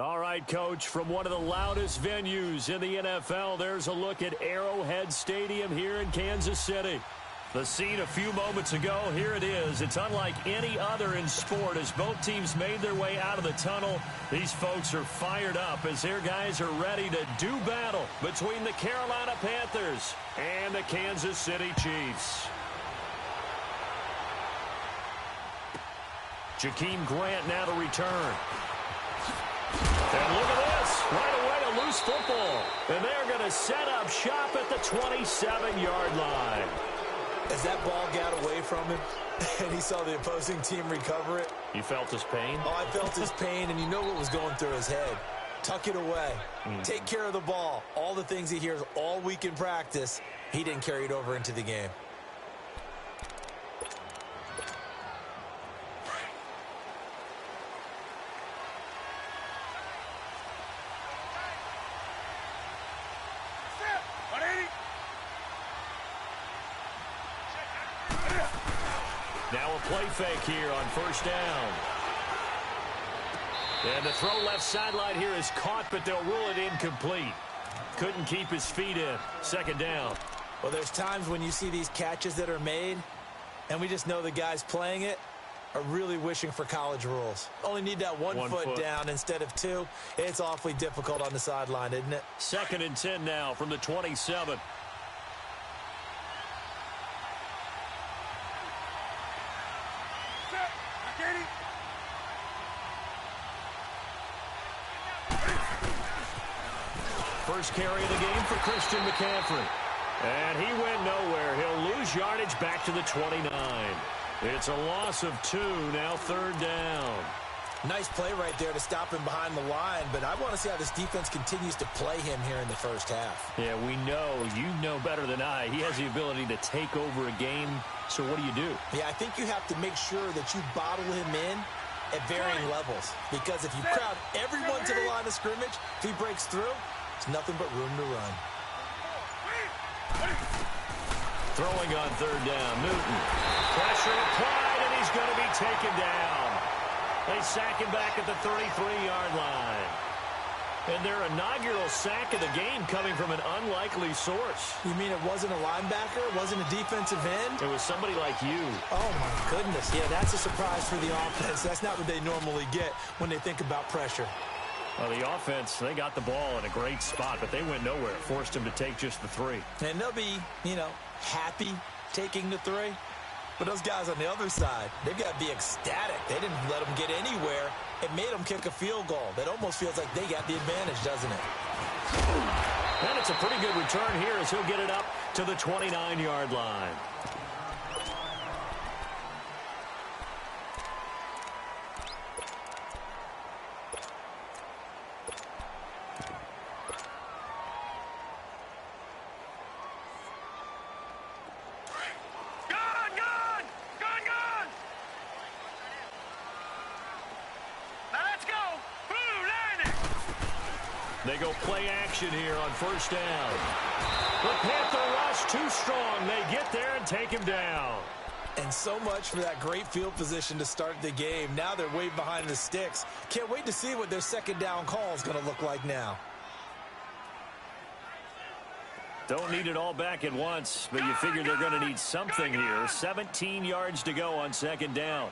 All right, Coach, from one of the loudest venues in the NFL, there's a look at Arrowhead Stadium here in Kansas City. The scene a few moments ago, here it is. It's unlike any other in sport as both teams made their way out of the tunnel. These folks are fired up as their guys are ready to do battle between the Carolina Panthers and the Kansas City Chiefs. Jakeem Grant now to return. And look at this. Right away, a loose football. And they're going to set up shop at the 27-yard line. As that ball got away from him and he saw the opposing team recover it. You felt his pain? Oh, I felt his pain, and you know what was going through his head. Tuck it away. Take care of the ball. All the things he hears all week in practice, he didn't carry it over into the game. Now a play fake here on first down. And the throw left sideline here is caught, but they'll rule it incomplete. Couldn't keep his feet in. Second down. Well, there's times when you see these catches that are made, and we just know the guys playing it are really wishing for college rules. Only need that one foot down instead of two. It's awfully difficult on the sideline, isn't it? 2nd and 10 now from the 27. First carry of the game for Christian McCaffrey. And he went nowhere. He'll lose yardage back to the 29. It's a loss of 2, now 3rd down. Nice play right there to stop him behind the line, but I want to see how this defense continues to play him here in the first half. Yeah, we know. You know better than I. He has the ability to take over a game, so what do? Yeah, I think you have to make sure that you bottle him in at varying levels, because if you crowd everyone to the line of scrimmage, if he breaks through, it's nothing but room to run. Throwing on 3rd down, Newton. Pressure applied, and he's going to be taken down. They sack him back at the 33-yard line. And their inaugural sack of the game coming from an unlikely source. You mean it wasn't a linebacker? It wasn't a defensive end? It was somebody like you. Oh, my goodness. Yeah, that's a surprise for the offense. That's not what they normally get when they think about pressure. Well, the offense, they got the ball in a great spot, but they went nowhere. Forced him to take just the 3. And they'll be, happy taking the 3. But those guys on the other side, they've got to be ecstatic. They didn't let them get anywhere. It made them kick a field goal. That almost feels like they got the advantage, doesn't it? And it's a pretty good return here as he'll get it up to the 29-yard line. They go play action here on first down. The Panther rush too strong. They get there and take him down. And so much for that great field position to start the game. Now they're way behind the sticks. Can't wait to see what their second down call is going to look like now. Don't need it all back at once, but you figure they're going to need something here. 17 yards to go on 2nd down.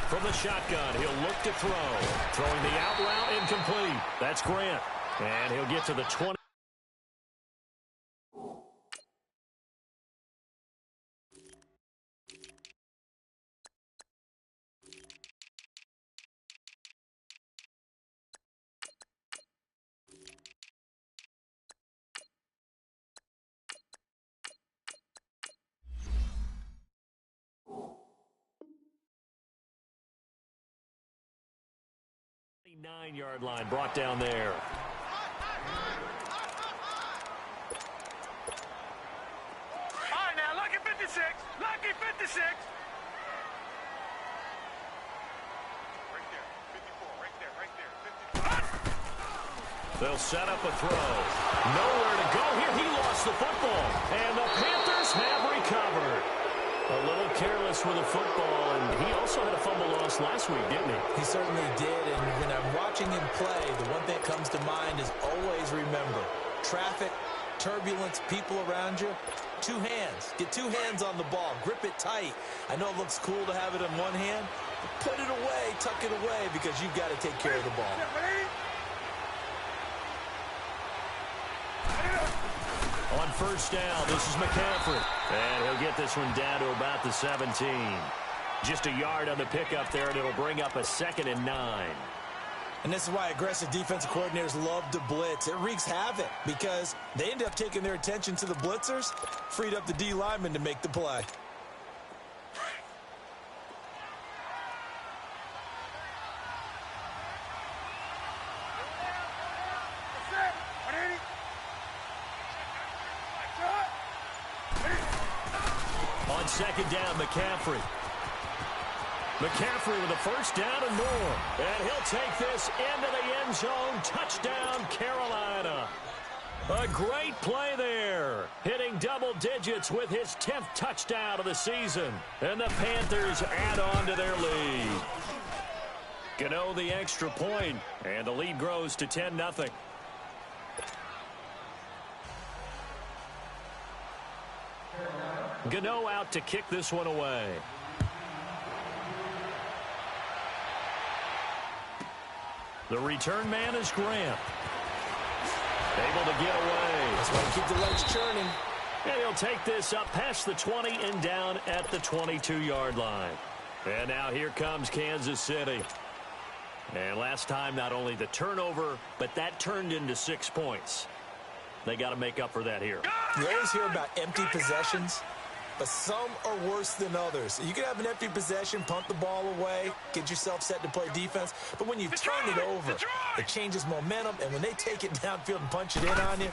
From the shotgun, he'll look to throw. Throwing the out route incomplete. That's Grant. And he'll get to the 20. Nine-yard line brought down there. All right, now, lucky 56. Lucky 56. Right there, 54. Right there. They'll set up a throw. Nowhere to go here. He lost the football. And the Panthers have recovered. A little careless with the football, and he also had a fumble loss last week, didn't he? He certainly did, and when I'm watching him play, the one thing that comes to mind is always remember, traffic, turbulence, people around you, two hands. Get two hands on the ball. Grip it tight. I know it looks cool to have it in one hand, but put it away, tuck it away, because you've got to take care of the ball. On first down, this is McCaffrey. And he'll get this one down to about the 17. Just a yard on the pickup there, and it'll bring up a 2nd and 9. And this is why aggressive defensive coordinators love to blitz. It wreaks havoc because they end up taking their attention to the blitzers, freed up the D lineman to make the play. On second down, McCaffrey. McCaffrey with a first down and more. And he'll take this into the end zone. Touchdown, Carolina. A great play there. Hitting double digits with his 10th touchdown of the season. And the Panthers add on to their lead. Gano the extra point, and the lead grows to 10-0. Gano out to kick this one away. The return man is Grant. Able to get away. That's why you keep the legs churning. And he'll take this up past the 20 and down at the 22-yard line. And now here comes Kansas City. And last time, not only the turnover, but that turned into 6 points. They got to make up for that here. You always hear about empty possessions, but some are worse than others. You can have an empty possession, punt the ball away, get yourself set to play defense, but when you turn it over, it changes momentum, and when they take it downfield and punch it in on you,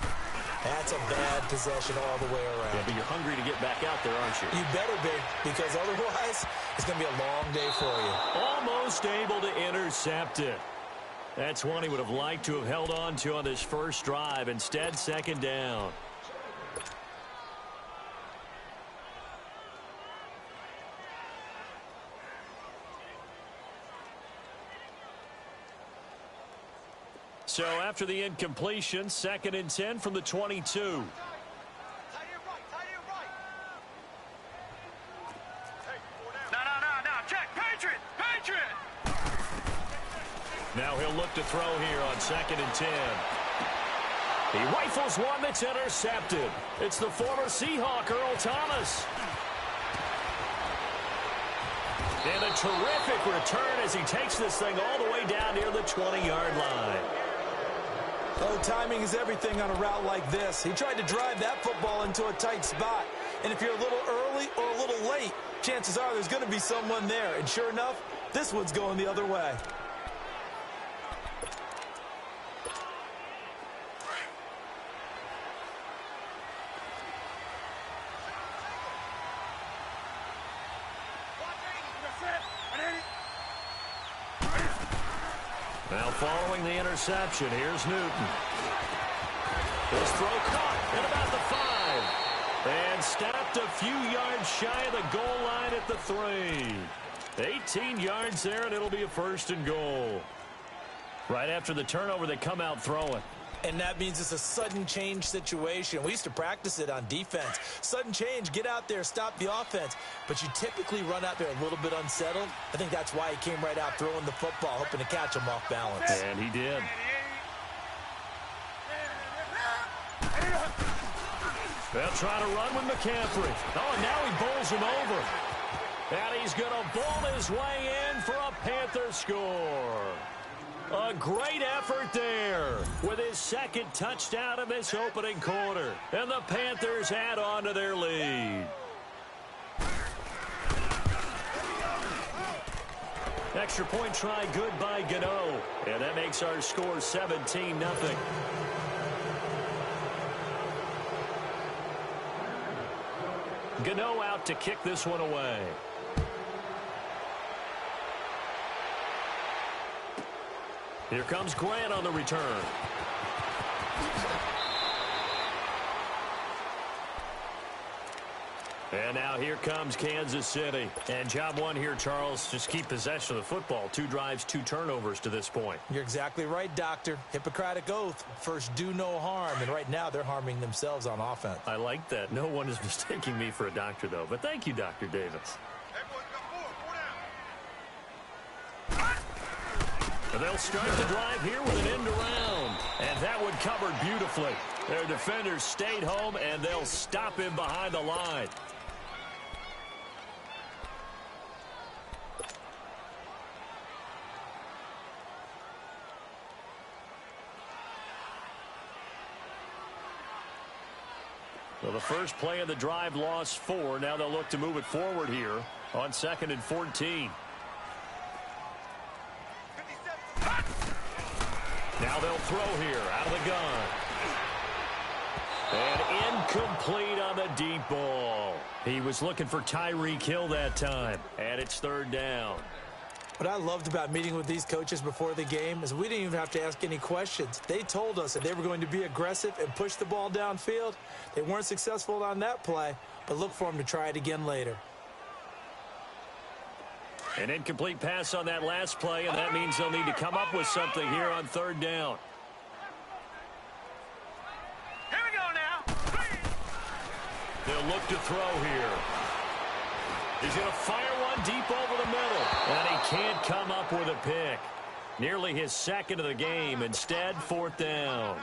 that's a bad possession all the way around. Yeah, but you're hungry to get back out there, aren't you? You better be, because otherwise, it's going to be a long day for you. Almost able to intercept it. That's one he would have liked to have held on to on this first drive. Instead, second down. So after the incompletion, 2nd and 10 from the 22. Now he'll look to throw here on 2nd and 10. He rifles one that's intercepted. It's the former Seahawk, Earl Thomas. And a terrific return as he takes this thing all the way down near the 20-yard line. Oh, timing is everything on a route like this. He tried to drive that football into a tight spot. And if you're a little early or a little late, chances are there's going to be someone there. And sure enough, this one's going the other way. Now following the interception, here's Newton. His throw caught at about the 5. And stopped a few yards shy of the goal line at the 3. 18 yards there, and it'll be a 1st and goal. Right after the turnover, they come out throwing. And that means it's a sudden change situation. We used to practice it on defense. Sudden change, get out there, stop the offense. But you typically run out there a little bit unsettled. I think that's why he came right out throwing the football, hoping to catch him off balance. And he did. They'll try to run with McCaffrey. Oh, and now he bowls him over. And he's going to bowl his way in for a Panther score. A great effort there with his 2nd touchdown of this opening quarter. And the Panthers add on to their lead. Extra point try good by Gano. And that makes our score 17-0. Gano out to kick this one away. Here comes Grant on the return. And now here comes Kansas City. And job one here, Charles, just keep possession of the football. 2 drives, 2 turnovers to this point. You're exactly right, Doctor. Hippocratic oath. First, do no harm. And right now, they're harming themselves on offense. I like that. No one is mistaking me for a doctor, though. But thank you, Dr. Davis. And they'll start the drive here with an end around. And that one covered beautifully. Their defenders stayed home, and they'll stop him behind the line. Well, the first play of the drive lost 4. Now they'll look to move it forward here on 2nd and 14. Now they'll throw here out of the gun. And incomplete on the deep ball. He was looking for Tyreek Hill that time. And it's 3rd down. What I loved about meeting with these coaches before the game is we didn't even have to ask any questions. They told us that they were going to be aggressive and push the ball downfield. They weren't successful on that play, but look for them to try it again later. An incomplete pass on that last play, and that means they'll need to come up with something here on 3rd down. Here we go now. They'll look to throw here. He's going to fire one deep over the middle. And he can't come up with a pick. Nearly his 2nd of the game. Instead, 4th down.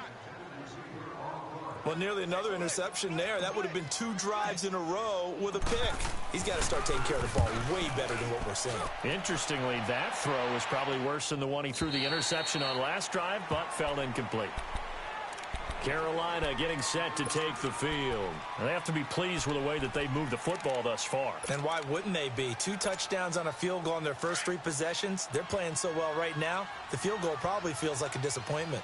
Well, nearly another interception there. That would have been 2 drives in a row with a pick. He's got to start taking care of the ball way better than what we're seeing. Interestingly, that throw was probably worse than the one he threw the interception on last drive, but fell incomplete. Carolina getting set to take the field. They have to be pleased with the way that they moved the football thus far. And why wouldn't they be? 2 touchdowns on a field goal in their first 3 possessions. They're playing so well right now, the field goal probably feels like a disappointment.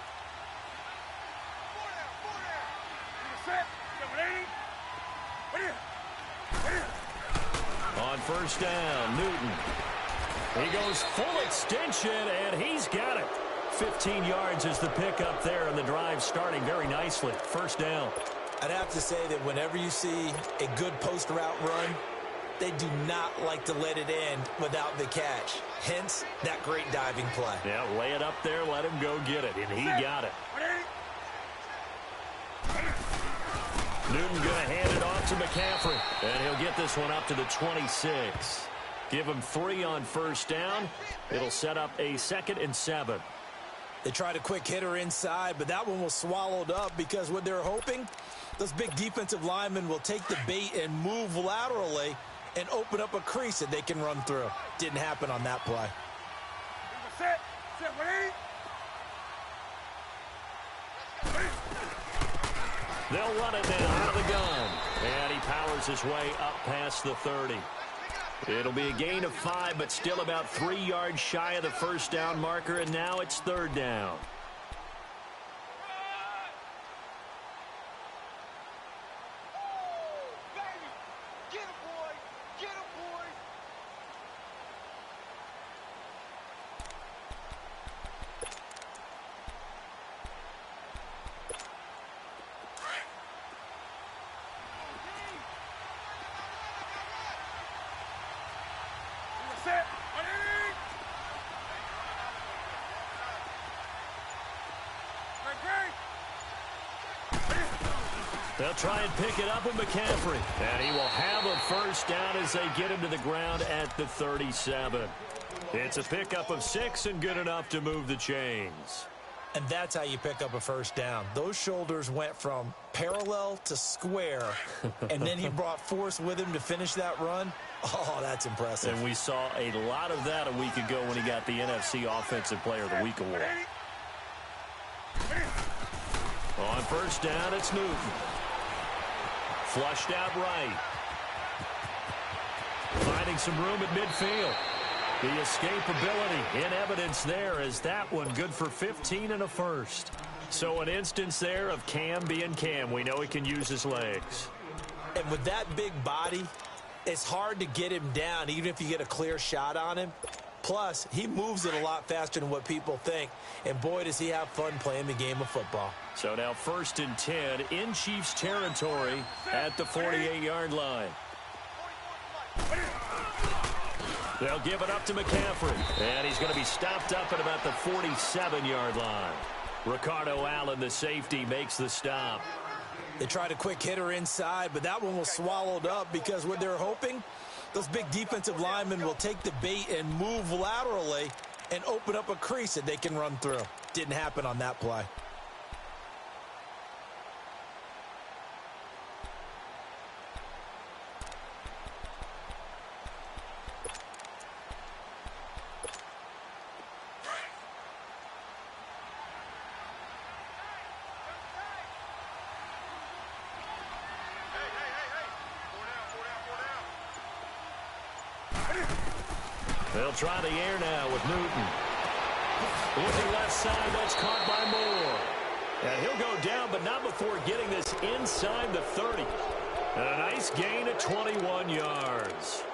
On 1st down, Newton. He goes full extension, and he's got it. 15 yards is the pickup there, and the drive starting very nicely. 1st down. I'd have to say that whenever you see a good post route run, they do not like to let it end without the catch. Hence, that great diving play. Yeah, lay it up there, let him go get it, and he got it. Newton going to hand it off to McCaffrey, and he'll get this one up to the 26. Give him 3 on 1st down. It'll set up a 2nd and 7. They tried a quick hitter inside, but that one was swallowed up because what they're hoping, those big defensive linemen will take the bait and move laterally and open up a crease that they can run through. Didn't happen on that play. Set, ready? They'll run it now out of the gun. And he powers his way up past the 30. It'll be a gain of 5, but still about 3 yards shy of the 1st down marker, and now it's 3rd down. They'll try and pick it up with McCaffrey. And he will have a 1st down as they get him to the ground at the 37. It's a pickup of 6 and good enough to move the chains. And that's how you pick up a 1st down. Those shoulders went from parallel to square, and then he brought force with him to finish that run. Oh, that's impressive. And we saw a lot of that a week ago when he got the NFC Offensive Player of the Week award. On 1st down, it's Newton. Flushed out right. Finding some room at midfield. The escapability in evidence there as that one good for 15 and a 1st. So an instance there of Cam being Cam. We know he can use his legs. And with that big body, it's hard to get him down even if you get a clear shot on him. Plus, he moves it a lot faster than what people think. And boy, does he have fun playing the game of football. So now 1st and 10 in Chiefs territory at the 48-yard line. They'll give it up to McCaffrey. And he's going to be stopped up at about the 47-yard line. Ricardo Allen, the safety, makes the stop. They tried a quick hitter inside, but that one was swallowed up because what they're hoping, those big defensive linemen will take the bait and move laterally and open up a crease that they can run through. Didn't happen on that play. They'll try the air now with Newton. Looking left side, that's caught by Moore. And he'll go down, but not before getting this inside the 30. And a nice gain of 21 yards.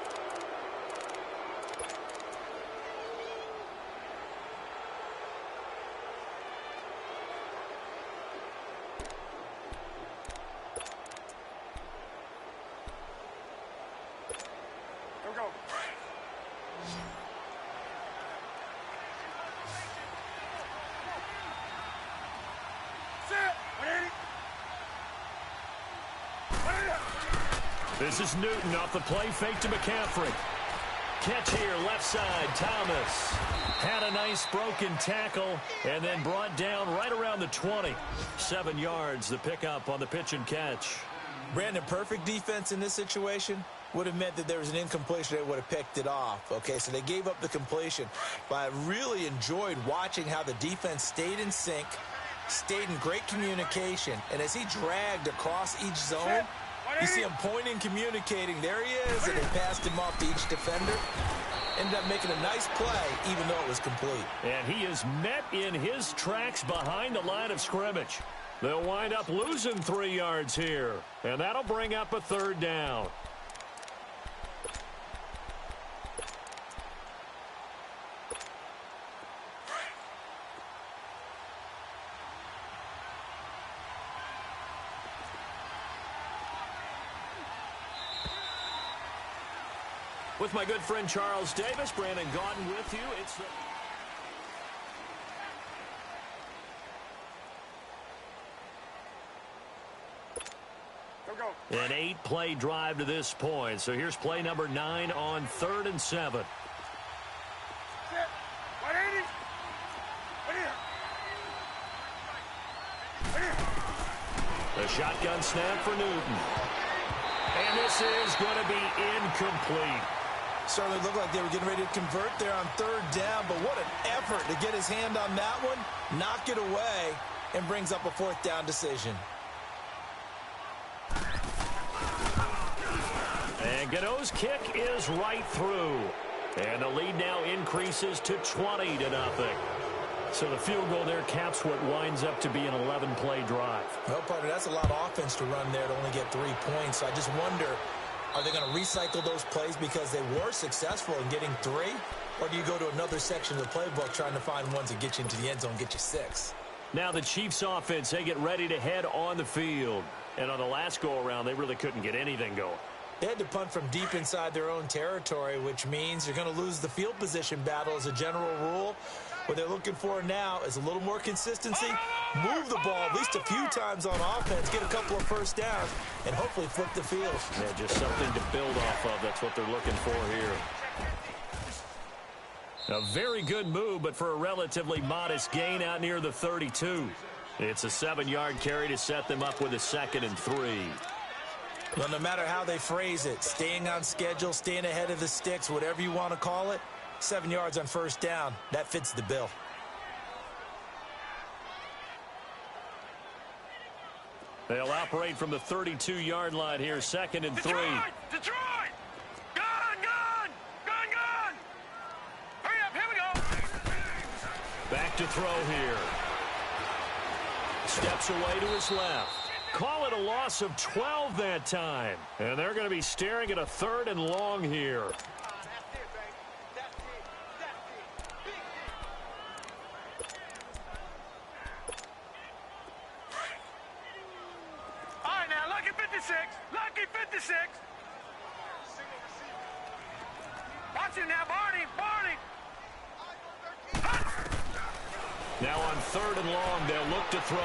This is Newton off the play fake to McCaffrey. Catch here, left side, Thomas. Had a nice broken tackle and then brought down right around the 20. 7 yards, the pickup on the pitch and catch. Brandon, perfect defense in this situation would have meant that there was an incompletion. They would have picked it off. Okay, so they gave up the completion. But I really enjoyed watching how the defense stayed in sync, stayed in great communication. And as he dragged across each zone, you see him pointing, communicating. There he is, and they passed him off to each defender. Ended up making a nice play, even though it was complete. And he is met in his tracks behind the line of scrimmage. They'll wind up losing 3 yards here, and that'll bring up a third down. With my good friend Charles Davis, Brandon Gaudin with you. It's an 8-play drive to this point. So here's play number 9 on 3rd and 7. The shotgun snap for Newton. And this is going to be incomplete. Certainly looked like they were getting ready to convert there on 3rd down, but what an effort to get his hand on that one, knock it away, and brings up a 4th down decision. And Godot's kick is right through. And the lead now increases to 20-0. So the field goal there caps what winds up to be an 11-play drive. Well, partner, that's a lot of offense to run there to only get 3 points. So I just wonder, are they going to recycle those plays because they were successful in getting 3? Or do you go to another section of the playbook trying to find ones that get you into the end zone and get you 6? Now the Chiefs offense, they get ready to head on the field. And on the last go-around, they really couldn't get anything going. They had to punt from deep inside their own territory, which means you're going to lose the field position battle as a general rule. What they're looking for now is a little more consistency, move the ball at least a few times on offense, get a couple of first downs, and hopefully flip the field. Yeah, just something to build off of. That's what they're looking for here. A very good move, but for a relatively modest gain out near the 32. It's a 7-yard carry to set them up with a 2nd and 3. Well, no matter how they phrase it, staying on schedule, staying ahead of the sticks, whatever you want to call it, 7 yards on 1st down, that fits the bill. They'll operate from the 32-yard line here, 2nd and 3. Detroit! Gun! Hurry up, here we go! Back to throw here. Steps away to his left. Call it a loss of 12 that time. And they're going to be staring at a 3rd and long here. All right, now, lucky 56. Lucky 56. Watch it now, Barney. Now on 3rd and long, they'll look to throw.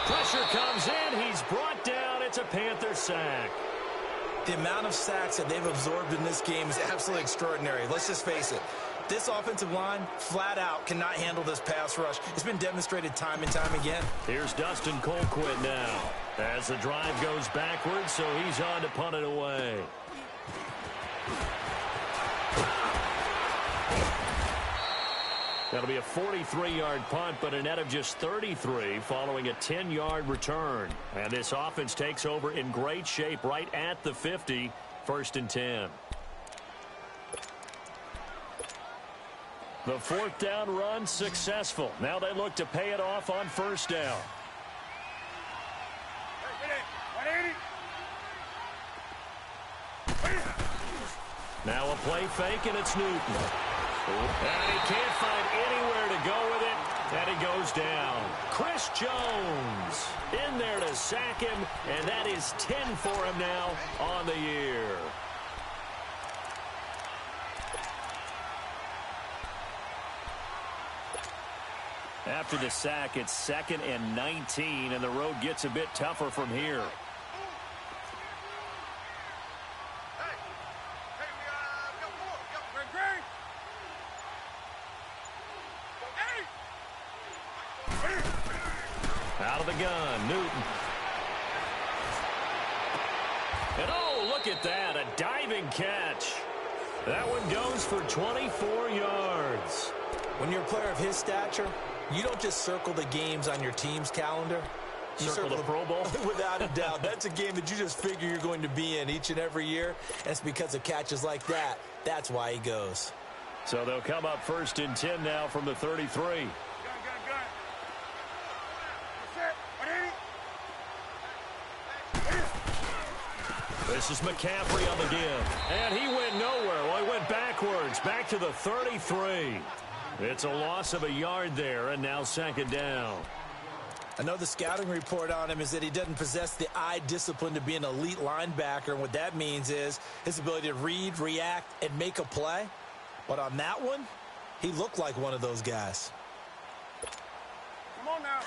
Pressure comes in. He's brought down. It's a Panther sack. The amount of sacks that they've absorbed in this game is absolutely extraordinary. Let's just face it. This offensive line, flat out, cannot handle this pass rush. It's been demonstrated time and time again. Here's Dustin Colquitt now as the drive goes backwards, so he's on to punt it away. That'll be a 43-yard punt, but a net of just 33 following a 10-yard return. And this offense takes over in great shape right at the 50, 1st and 10. The 4th down run successful. Now they look to pay it off on 1st down. Now a play fake, and it's Newton. And he can't find anywhere to go with it, and he goes down. Chris Jones in there to sack him, and that is 10 for him now on the year. After the sack, it's 2nd and 19, and the road gets a bit tougher from here. Out of the gun, Newton. And oh, look at that, a diving catch. That one goes for 24 yards. When you're a player of his stature, you don't just circle the games on your team's calendar. You circle the Pro Bowl? Without a doubt. That's a game that you just figure you're going to be in each and every year. And it's because of catches like that. That's why he goes. So they'll come up 1st and 10 now from the 33. This is McCaffrey on the give. And he went nowhere. Well, he went backwards, back to the 33. It's a loss of a yard there, and now 2nd down. I know the scouting report on him is that he doesn't possess the eye discipline to be an elite linebacker. And what that means is his ability to read, react, and make a play. But on that one, he looked like one of those guys. Come on now.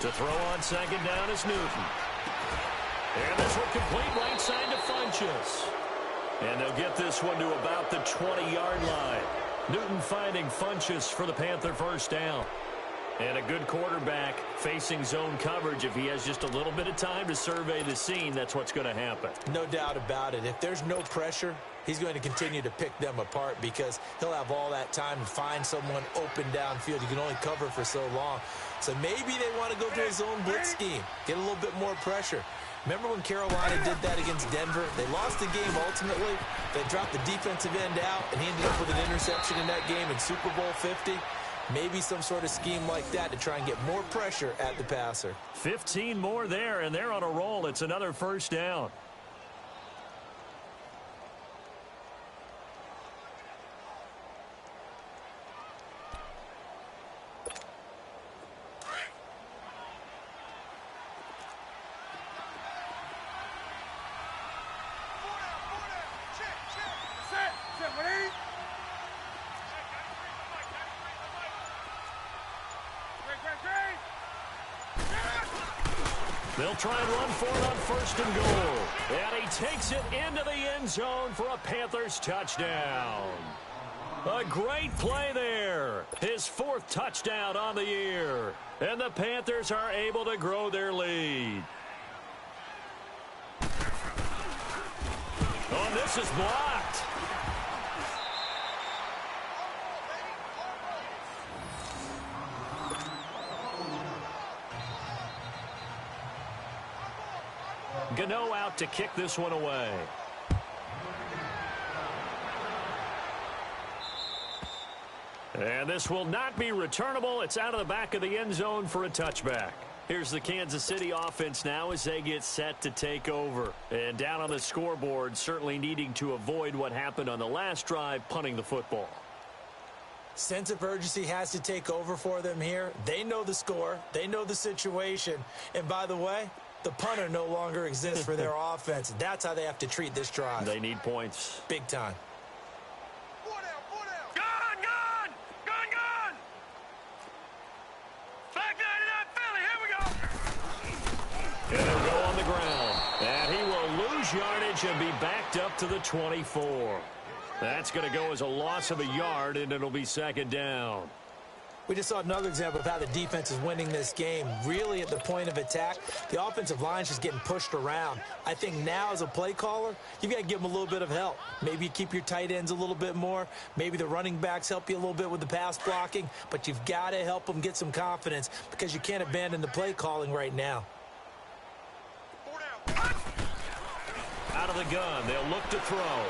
To throw on 2nd down is Newton. And this will complete right side to Funchess. And they'll get this one to about the 20-yard line. Newton finding Funchess for the Panther 1st down. And a good quarterback facing zone coverage. If he has just a little bit of time to survey the scene, that's what's going to happen. No doubt about it. If there's no pressure, he's going to continue to pick them apart because he'll have all that time to find someone open downfield. You can only cover for so long. So maybe they want to go to a zone blitz scheme, get a little bit more pressure. Remember when Carolina did that against Denver? They lost the game ultimately. They dropped the defensive end out, and he ended up with an interception in that game in Super Bowl 50. Maybe some sort of scheme like that to try and get more pressure at the passer. 15 more there, and they're on a roll. It's another 1st down. They'll try and run for it on 1st and goal. And he takes it into the end zone for a Panthers touchdown. A great play there. His 4th touchdown on the year. And the Panthers are able to grow their lead. Oh, this is blocked. Gano out to kick this one away. And this will not be returnable. It's out of the back of the end zone for a touchback. Here's the Kansas City offense now as they get set to take over. And down on the scoreboard, certainly needing to avoid what happened on the last drive, punting the football. Sense of urgency has to take over for them here. They know the score. They know the situation. And by the way, the punter no longer exists for their offense. That's how they have to treat this drive. They need points. Big time. Gun, gun! Gun, gun! Back 99 Philly, here we go! And he'll go on the ground. And he will lose yardage and be backed up to the 24. That's going to go as a loss of a yard, and it'll be second down. We just saw another example of how the defense is winning this game. Really at the point of attack, the offensive line is just getting pushed around. I think now as a play caller, you've got to give them a little bit of help. Maybe you keep your tight ends a little bit more. Maybe the running backs help you a little bit with the pass blocking. But you've got to help them get some confidence because you can't abandon the play calling right now. Out of the gun, they'll look to throw.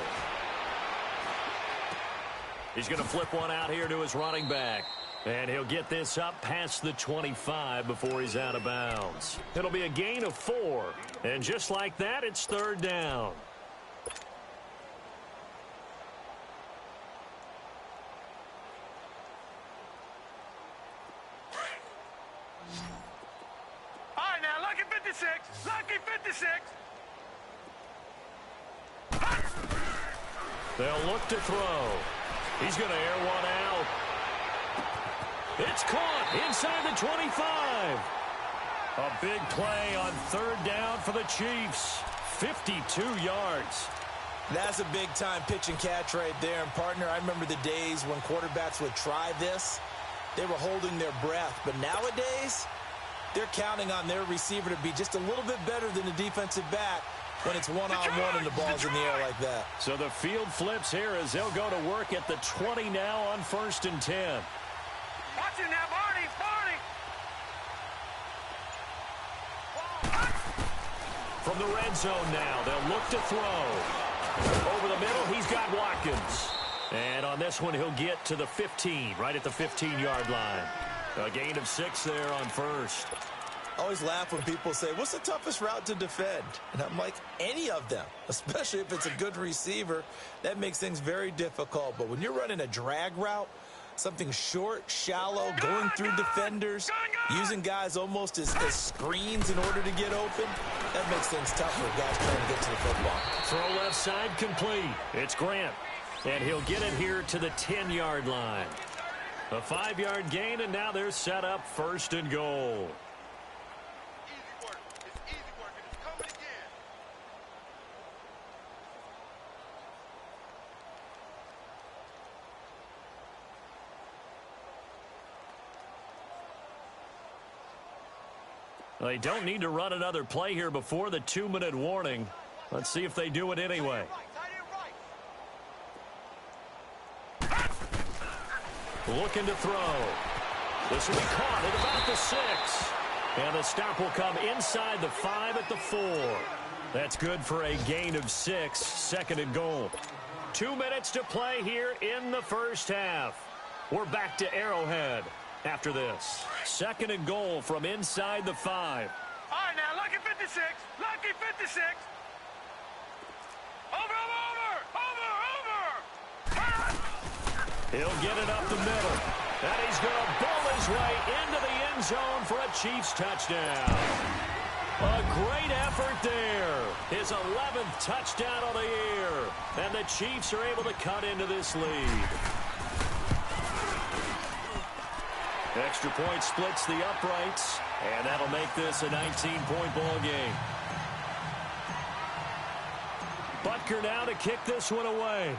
He's going to flip one out here to his running back. And he'll get this up past the 25 before he's out of bounds. It'll be a gain of 4. And just like that, it's third down. All right, now, lucky 56. Lucky 56. They'll look to throw. He's going to air one out. It's caught inside the 25. A big play on third down for the Chiefs. 52 yards. That's a big-time pitch and catch right there. And, partner, I remember the days when quarterbacks would try this. They were holding their breath. But nowadays, they're counting on their receiver to be just a little bit better than the defensive back when it's one-on-one and the ball's in the air like that. So the field flips here as they'll go to work at the 20 now on 1st and 10. Watch it now, Barney, Barney. From the red zone now, they'll look to throw. Over the middle, he's got Watkins. And on this one, he'll get to the 15, right at the 15-yard line. A gain of 6 there on first. I always laugh when people say, what's the toughest route to defend? And I'm like, any of them, especially if it's a good receiver. That makes things very difficult. But when you're running a drag route, something short, shallow, going through defenders, using guys almost as screens in order to get open, that makes things tough for guys trying to get to the football. Throw left side complete. It's Grant. And he'll get it here to the 10-yard line. A 5-yard gain, and now they're set up 1st and goal. They don't need to run another play here before the 2-minute warning. Let's see if they do it anyway. Looking to throw. This will be caught at about the 6. And the stop will come inside the 5 at the 4. That's good for a gain of 6, 2nd and goal. 2 minutes to play here in the first half. We're back to Arrowhead after this. 2nd and goal from inside the 5. All right, now, lucky 56. Lucky 56. He'll get it up the middle. And he's going to bowl his way into the end zone for a Chiefs touchdown. A great effort there. His 11th touchdown on the year. And the Chiefs are able to cut into this lead. Extra point splits the uprights. And that'll make this a 19-point ball game. Butker now to kick this one away.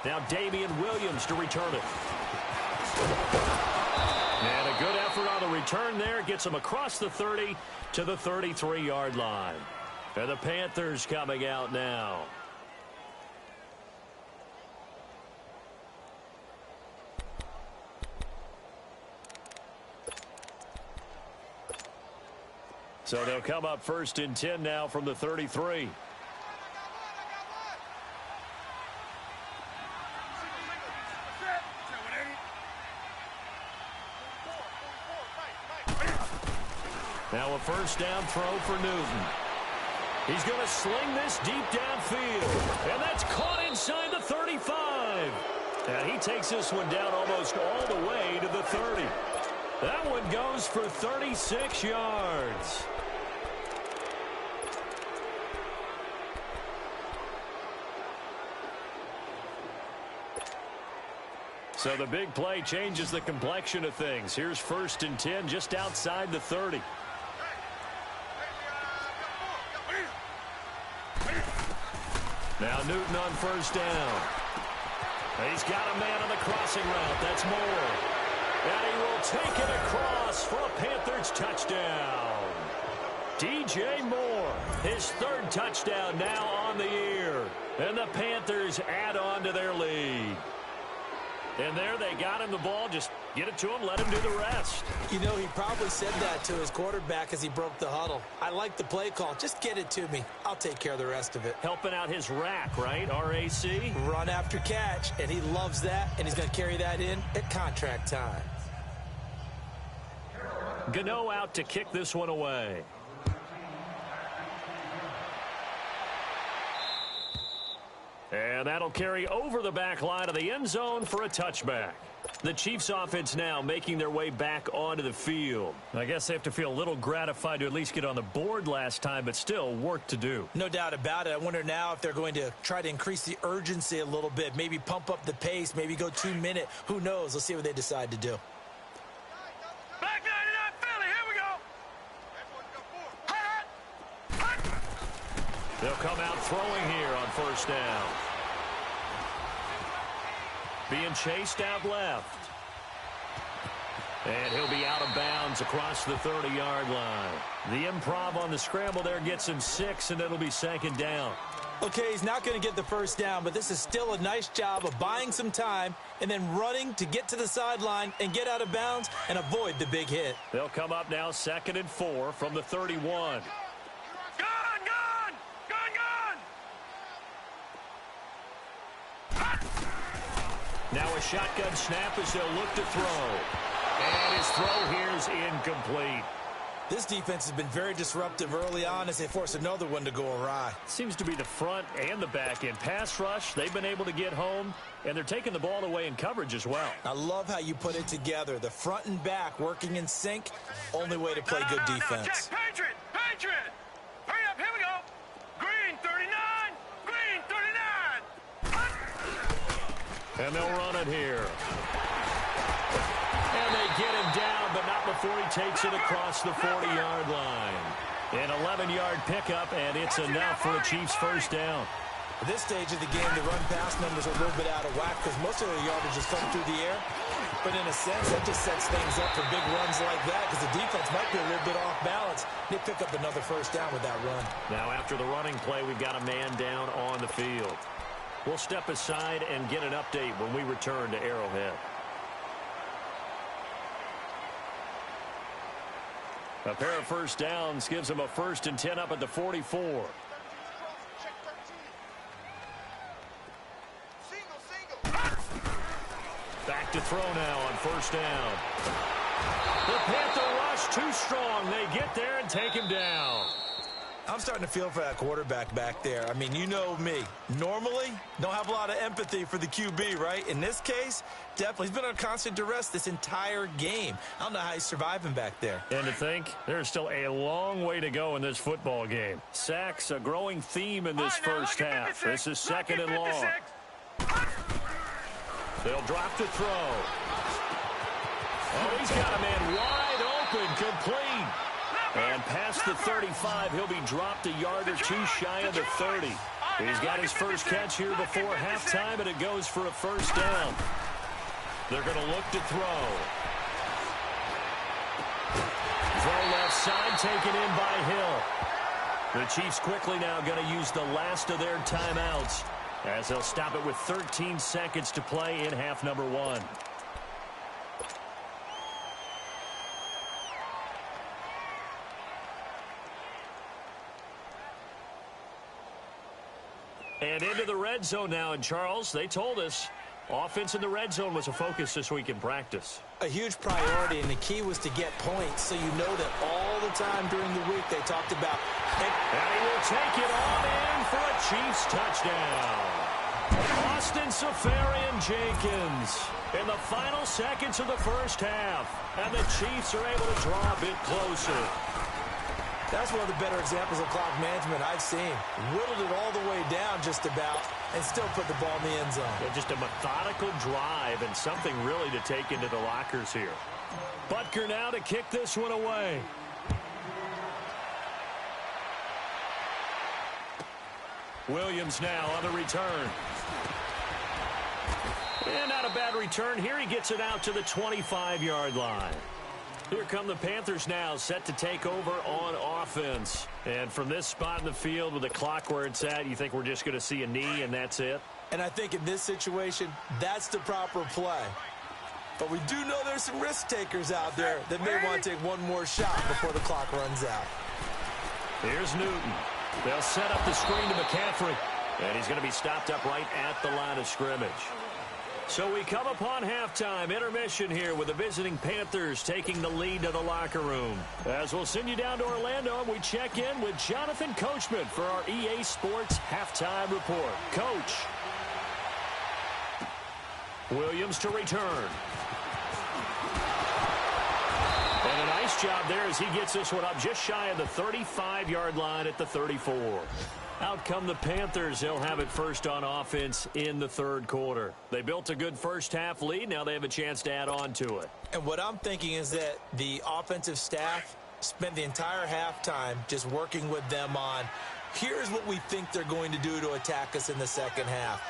Now Damian Williams to return it. And a good effort on the return there. Gets him across the 30 to the 33-yard line. And the Panthers coming out now. So they'll come up 1st and 10 now from the 33. Now a 1st down throw for Newton. He's going to sling this deep downfield. And that's caught inside the 35. And he takes this one down almost all the way to the 30. That one goes for 36 yards. So the big play changes the complexion of things. Here's 1st and 10 just outside the 30. Now Newton on 1st down. He's got a man on the crossing route. That's Moore. And he will take it across for a Panthers touchdown. DJ Moore, his 3rd touchdown now on the year. And the Panthers add on to their lead. And there they got him the ball. Just get it to him, let him do the rest. You know, he probably said that to his quarterback as he broke the huddle. I like the play call. Just get it to me. I'll take care of the rest of it. Helping out his rack, right? R-A-C? Run after catch, and he loves that, and he's going to carry that in at contract time. Gano out to kick this one away. And that'll carry over the back line of the end zone for a touchback. The Chiefs offense now making their way back onto the field. I guess they have to feel a little gratified to at least get on the board last time, but still work to do. No doubt about it. I wonder now if they're going to try to increase the urgency a little bit, maybe pump up the pace, maybe go 2-minute. Who knows? Let's see what they decide to do. Back 99 Philly, here we go. They'll come out throwing here on 1st down. Being chased out left. And he'll be out of bounds across the 30-yard line. The improv on the scramble there gets him 6, and it'll be 2nd down. Okay, he's not going to get the 1st down, but this is still a nice job of buying some time and then running to get to the sideline and get out of bounds and avoid the big hit. They'll come up now 2nd and 4 from the 31. Now a shotgun snap as they'll look to throw. And his throw here is incomplete. This defense has been very disruptive early on as they force another one to go awry. Seems to be the front and the back end. Pass rush, they've been able to get home, and they're taking the ball away in coverage as well. I love how you put it together. The front and back working in sync. Only way to play good defense. Check, Patriot! Patriot! Hurry up, here we go! Green 39! Green 39! And they'll run it here. And they get him down, but not before he takes it across the 40-yard line. An 11-yard pickup, and it's enough for a Chiefs 1st down. At this stage of the game, the run-pass numbers are a little bit out of whack because most of the yardage is coming through the air. But in a sense, that just sets things up for big runs like that because the defense might be a little bit off balance. They pick up another 1st down with that run. Now, after the running play, we've got a man down on the field. We'll step aside and get an update when we return to Arrowhead. A pair of 1st downs gives them a 1st and 10 up at the 44. Back to throw now on 1st down. The Panther rush too strong. They get there and take him down. I'm starting to feel for that quarterback back there. I mean, you know me. Normally, don't have a lot of empathy for the QB, right? In this case, definitely. He's been on constant duress this entire game. I don't know how he's surviving back there. And to think, there's still a long way to go in this football game. Sacks, a growing theme in this first half. This is 2nd and long. They'll drop to throw. Oh, he's got a man wide open, complete. And past the 35, he'll be dropped a yard or two shy of the 30. He's got his first catch here before halftime, and it goes for a 1st down. They're going to look to throw. Throw left side, taken in by Hill. The Chiefs quickly now going to use the last of their timeouts as they'll stop it with 13 seconds to play in half number 1. And into the red zone now, and Charles, they told us Offense in the red zone was a focus this week in practice. A huge priority, and the key was to get points, so you know that all the time during the week they talked about. And he will take it on in for a Chiefs touchdown. Austin Seferian-Jenkins in the final seconds of the first half, and the Chiefs are able to draw a bit closer. That's one of the better examples of clock management I've seen. Whittled it all the way down just about and still put the ball in the end zone. Yeah, just a methodical drive and something really to take into the lockers here. Butker now to kick this one away. Williams now on the return. And not a bad return here. He gets it out to the 25-yard line. Here come the Panthers now, set to take over on offense. And from this spot in the field with the clock where it's at, you think we're just going to see a knee and that's it? And I think in this situation, that's the proper play. But we do know there's some risk takers out there that may want to take one more shot before the clock runs out. Here's Newton. They'll set up the screen to McCaffrey. And he's going to be stopped up right at the line of scrimmage. So we come upon halftime, intermission here with the visiting Panthers taking the lead to the locker room. As we'll send you down to Orlando, and we check in with Jonathan Coachman for our EA Sports Halftime Report. Coach. Williams to return. And a nice job there as he gets this one up just shy of the 35-yard line at the 34. Out come the Panthers. They'll have it first on offense in the third quarter. They built a good first-half lead. Now they have a chance to add on to it. And what I'm thinking is that the offensive staff spent the entire halftime just working with them on, here's what we think they're going to do to attack us in the second half.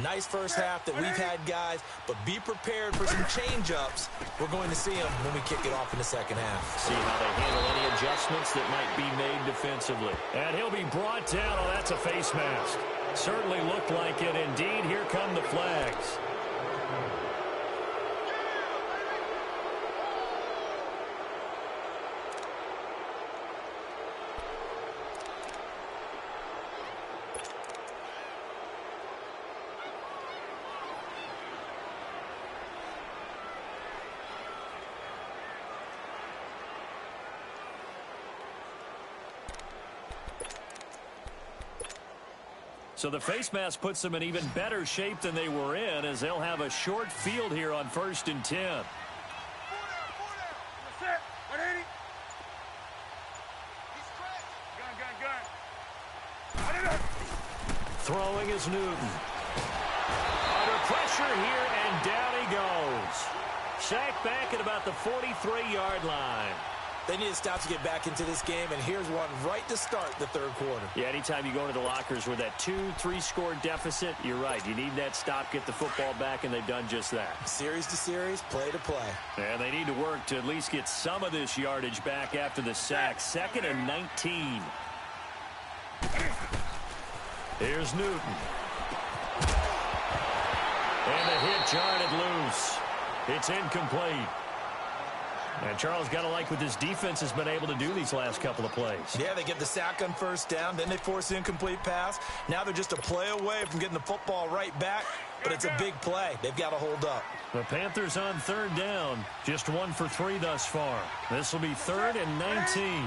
Nice first half that we've had, guys, but be prepared for some change-ups. We're going to see them when we kick it off in the second half. See how they handle any adjustments that might be made defensively. And he'll be brought down. Oh, that's a face mask. Certainly looked like it. Indeed, here come the flags. So the face mask puts them in even better shape than they were in, as they'll have a short field here on 1st and 10. Throwing is Newton. Under pressure here, and down he goes. Sacked back at about the 43-yard line. They need to stop to get back into this game, and here's one right to start the third quarter. Yeah, anytime you go into the lockers with that 2-3 score deficit, you're right. You need that stop, get the football back, and they've done just that. Series to series, play to play. And they need to work to at least get some of this yardage back after the sack. 2nd and 19. Here's Newton. And the hit jarred loose. It's incomplete. And Charles, got to like what this defense has been able to do these last couple of plays. Yeah, they get the sack on first down, then they force an incomplete pass. Now they're just a play away from getting the football right back, but it's a big play. They've got to hold up. The Panthers on 3rd down, just 1 for 3 thus far. This will be 3rd and 19.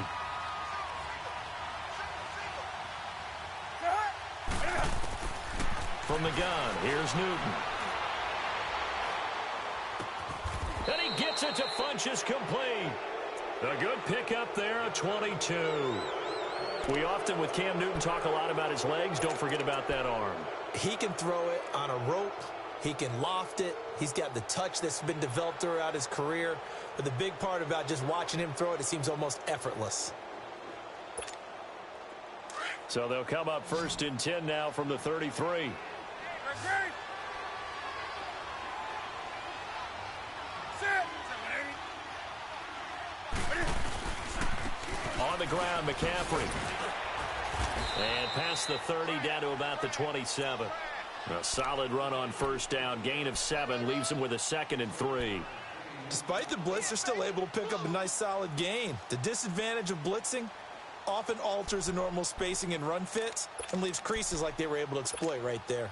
From the gun, here's Newton. And he gets it to Funchess complete. A good pickup there, a 22. We often, with Cam Newton, talk a lot about his legs. Don't forget about that arm. He can throw it on a rope. He can loft it. He's got the touch that's been developed throughout his career. But the big part about just watching him throw it, it seems almost effortless. So they'll come up 1st and 10 now from the 33. On the ground, McCaffrey. And past the 30, down to about the 27. A solid run on 1st down. Gain of 7 leaves him with a 2nd and 3. Despite the blitz, they're still able to pick up a nice solid gain. The disadvantage of blitzing often alters the normal spacing and run fits and leaves creases like they were able to exploit right there.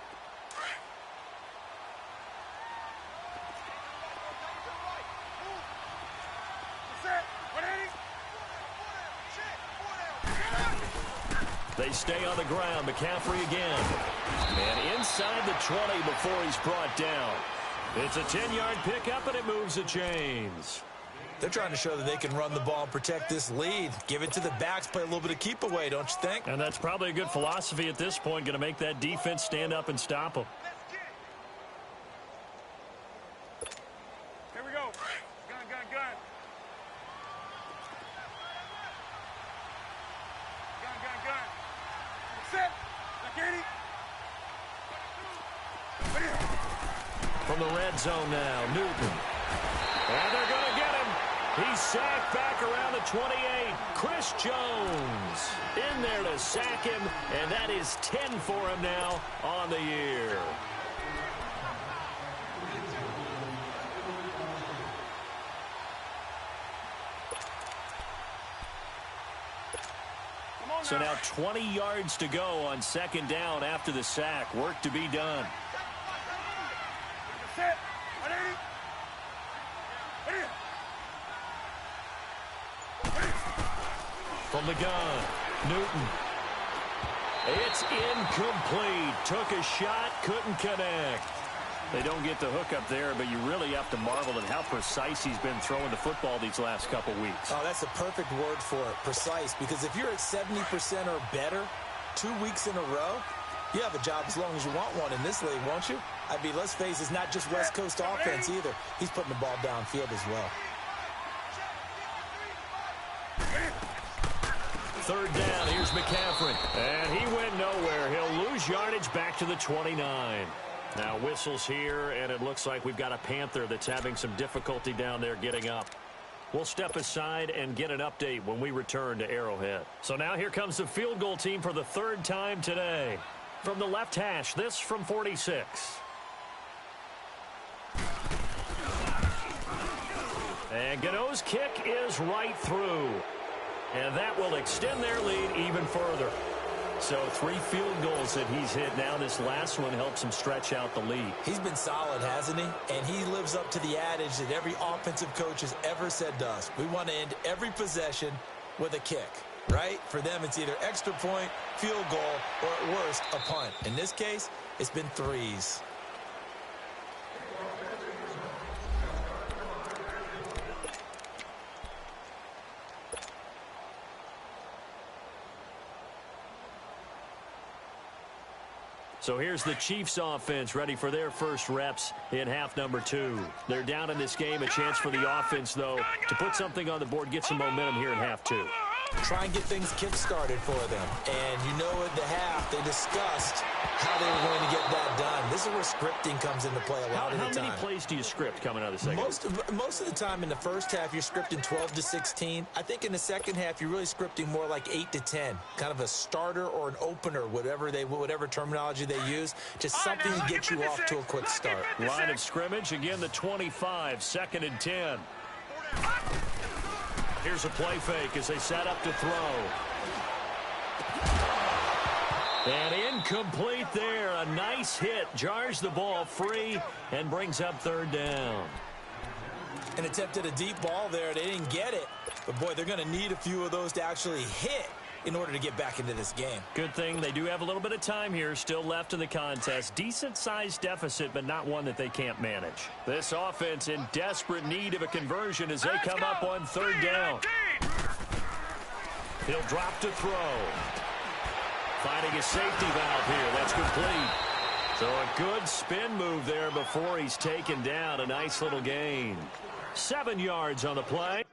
They stay on the ground. McCaffrey again. And inside the 20 before he's brought down. It's a 10-yard pickup, and it moves the chains. They're trying to show that they can run the ball and protect this lead. Give it to the backs, play a little bit of keep away, don't you think? And that's probably a good philosophy at this point, going to make that defense stand up and stop them. Here we go. Gun, gun, gun. Gun, gun, gun. Set. Like 80. From the red zone now, Newton. And they're going to get him. He's sacked back around the 28. Chris Jones in there to sack him, and that is 10 for him now on the year. So now 20 yards to go on second down after the sack. Work to be done. Set. 180. From the gun, Newton. It's incomplete. Took a shot, couldn't connect. They don't get the hook up there, but you really have to marvel at how precise he's been throwing the football these last couple weeks. Oh, that's a perfect word for it, precise, because if you're at 70% or better 2 weeks in a row, you have a job as long as you want one in this league, won't you? I mean, let's face it, it's not just West Coast offense either. He's putting the ball downfield as well. Third down, here's McCaffrey. And he went nowhere. He'll lose yardage back to the 29. Now whistles here, and it looks like we've got a Panther that's having some difficulty down there getting up. We'll step aside and get an update when we return to Arrowhead. So now here comes the field goal team for the third time today. From the left hash, this from 46. And Gano's kick is right through. And that will extend their lead even further. So 3 field goals that he's hit now. This last one helps him stretch out the lead. He's been solid, hasn't he? And he lives up to the adage that every offensive coach has ever said to us. We want to end every possession with a kick, right? For them, it's either extra point, field goal, or at worst, a punt. In this case, it's been 3s. So here's the Chiefs offense ready for their first reps in half number 2. They're down in this game. A chance for the offense, though, to put something on the board, get some momentum here in half 2. Try and get things kick-started for them. And you know at the half, they discussed how they were going to get that done. This is where scripting comes into play a lot of the time. How many plays do you script coming out of the second? Most of the time in the first half, you're scripting 12 to 16. I think in the second half, you're really scripting more like 8 to 10. Kind of a starter or an opener, whatever terminology they use. Just something to get you off to a quick start. Line of scrimmage, again the 25, 2nd and 10. Here's a play fake as they set up to throw. And incomplete there. A nice hit. Jars the ball free and brings up third down. An attempt at a deep ball there. They didn't get it. But, boy, they're going to need a few of those to actually hit in order to get back into this game. Good thing they do have a little bit of time here still left in the contest. Decent-sized deficit, but not one that they can't manage. This offense in desperate need of a conversion as they come up on third down. He'll drop to throw. Finding a safety valve here. That's complete. So a good spin move there before he's taken down. A nice little gain. 7 yards on the play.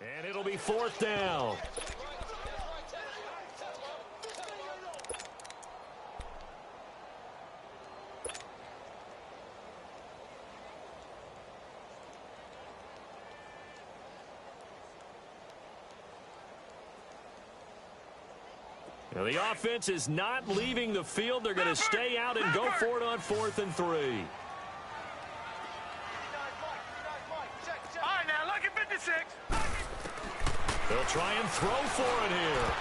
And it'll be 4th down. Now the offense is not leaving the field. They're going to stay out and go for it on 4th and 3. All right, now look at 56. They'll try and throw for it here.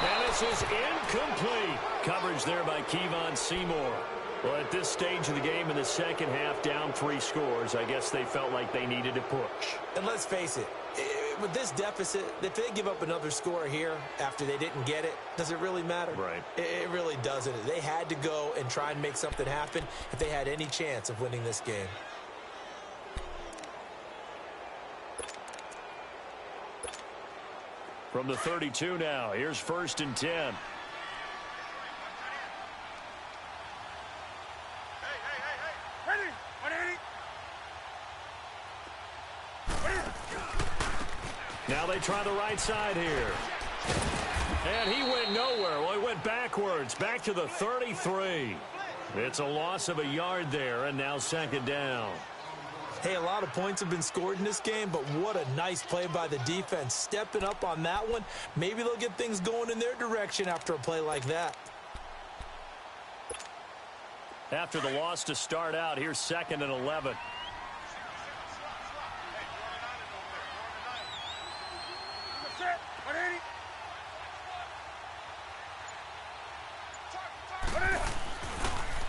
And this is incomplete. Coverage there by Kevon Seymour. Well, at this stage of the game in the second half, down 3 scores, I guess they felt like they needed to push. And let's face it, with this deficit, if they give up another score here after they didn't get it, does it really matter? Right. It really doesn't. They had to go and try and make something happen if they had any chance of winning this game. From the 32 now, here's 1st and 10. Ready? 180. Now they try the right side here. And he went nowhere. Well, he went backwards, back to the 33. It's a loss of a yard there, and now 2nd down. Hey, a lot of points have been scored in this game, but what a nice play by the defense. Stepping up on that one. Maybe they'll get things going in their direction after a play like that. After the loss to start out, here's 2nd and 11. Set. 180.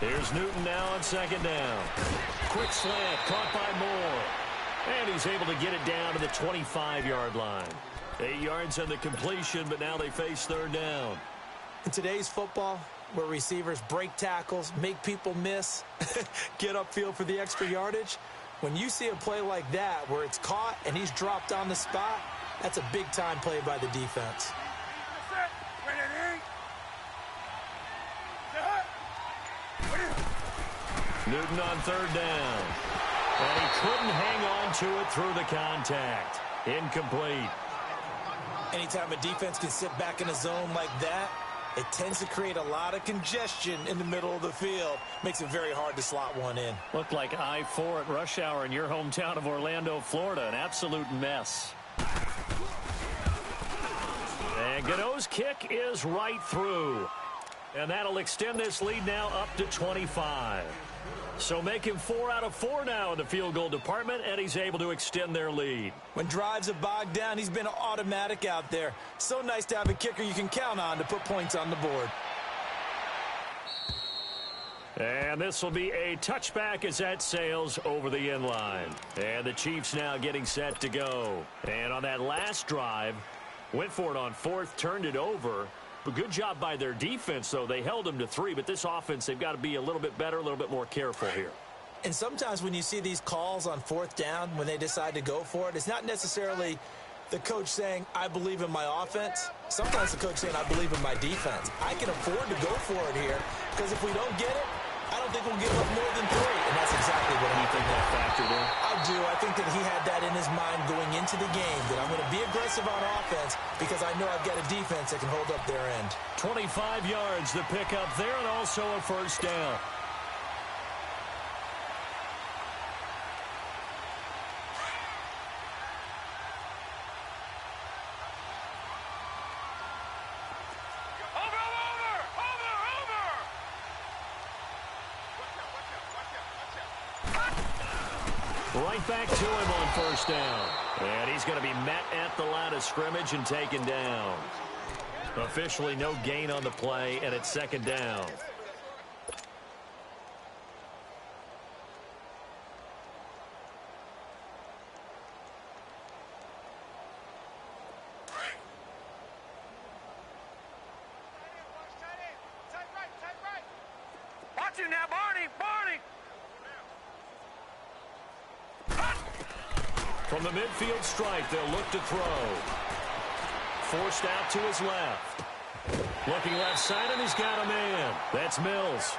Here's Newton now on 2nd down. Quick slant, caught by Moore. And he's able to get it down to the 25-yard line. 8 yards on the completion, but now they face 3rd down. In today's football, where receivers break tackles, make people miss, get upfield for the extra yardage, when you see a play like that where it's caught and he's dropped on the spot, that's a big-time play by the defense. Set. 180. Newton on 3rd down. And he couldn't hang on to it through the contact. Incomplete. Anytime a defense can sit back in a zone like that, it tends to create a lot of congestion in the middle of the field. Makes it very hard to slot one in. Looked like I-4 at rush hour in your hometown of Orlando, Florida. An absolute mess. And Gano's kick is right through. And that'll extend this lead now up to 25. So make him 4 out of 4 now in the field goal department, and he's able to extend their lead. When drives are bogged down, he's been automatic out there. So nice to have a kicker you can count on to put points on the board. And this will be a touchback as that sails over the end line. And the Chiefs now getting set to go. And on that last drive, went for it on 4th, turned it over. But good job by their defense, though. They held them to 3, but this offense, they've got to be a little bit better, a little bit more careful here. And sometimes when you see these calls on 4th down, when they decide to go for it, it's not necessarily the coach saying, I believe in my offense. Sometimes the coach saying, I believe in my defense. I can afford to go for it here, because if we don't get it, I don't think we'll give up more than 3. And that's exactly what I think that factored in. I do. I think that he had that in his mind going into the game, that I'm going to be aggressive on offense because I know I've got a defense that can hold up their end. 25 yards the pickup there, and also a 1st down. Right back to him on 1st down. And he's going to be met at the line of scrimmage and taken down. Officially no gain on the play, and it's 2nd down. Watch him now, Barney. Barney. From the midfield stripe, they'll look to throw. Forced out to his left. Looking left side, and he's got a man. That's Mills.